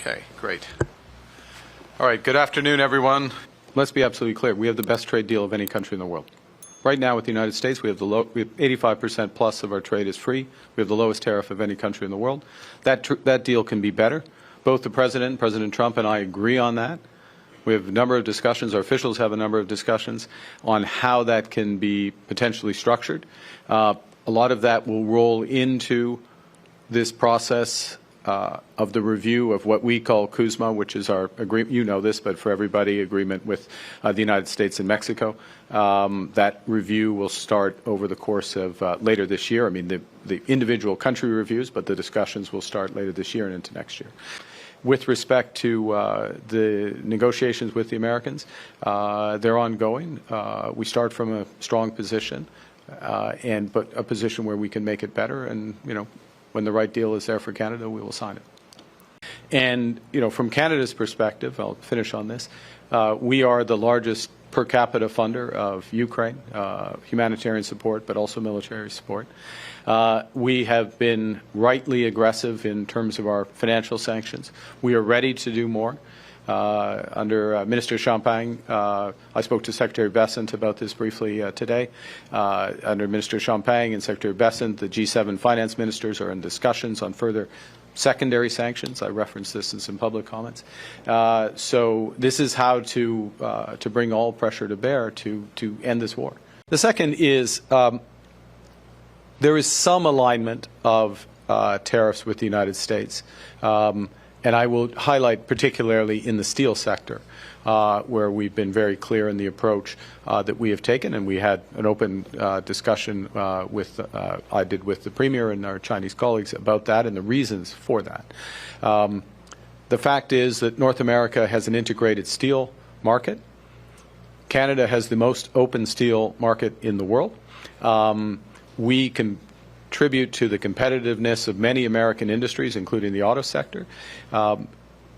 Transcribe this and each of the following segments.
Okay, great. All right, good afternoon, everyone. Let's be absolutely clear. We have the best trade deal of any country in the world. Right now with the United States, we have 85% plus of our trade is free. We have the lowest tariff of any country in the world. That deal can be better. Both the President, President Trump, and I agree on that. We have a number of discussions. Our officials have a number of discussions on how that can be potentially structured. A lot of that will roll into this process of the review of what we call CUSMA, which is our agreement. You know this, but for everybody, agreement with the United States and Mexico. That review will start over the course of later this year. I mean, the individual country reviews, but the discussions will start later this year and into next year. With respect to the negotiations with the Americans, they're ongoing. We start from a strong position, but a position where we can make it better. And when the right deal is there for Canada, we will sign it. And from Canada's perspective, I'll finish on this. We are the largest per capita funder of Ukraine, humanitarian support, but also military support. We have been rightly aggressive in terms of our financial sanctions. We are ready to do more. Under Minister Champagne, I spoke to Secretary Bessent about this briefly today. Under Minister Champagne and Secretary Bessent, the G7 finance ministers are in discussions on further secondary sanctions. I referenced this in some public comments. So this is how to bring all pressure to bear to end this war. The second is there is some alignment of tariffs with the United States. And I will highlight particularly in the steel sector, where we've been very clear in the approach that we have taken, and we had an open discussion I did with the Premier and our Chinese colleagues about that and the reasons for that. The fact is that North America has an integrated steel market. Canada has the most open steel market in the world. We contribute to the competitiveness of many American industries, including the auto sector, and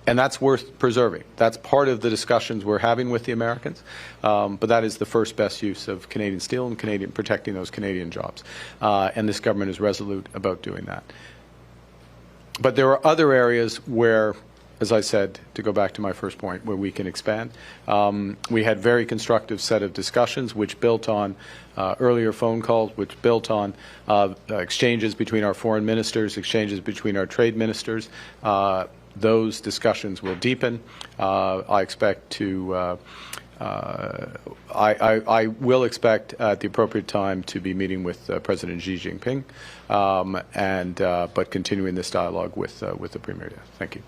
that's worth preserving. That's part of the discussions we're having with the Americans, but that is the first best use of Canadian steel and protecting those Canadian jobs, and this government is resolute about doing that. But there are other areas where, as I said, to go back to my first point, where we can expand. We had very constructive set of discussions which built on earlier phone calls, which built on exchanges between our foreign ministers, exchanges between our trade ministers. Those discussions will deepen. I expect to I will expect at the appropriate time to be meeting with President Xi Jinping, but continuing this dialogue with the Premier. Thank you.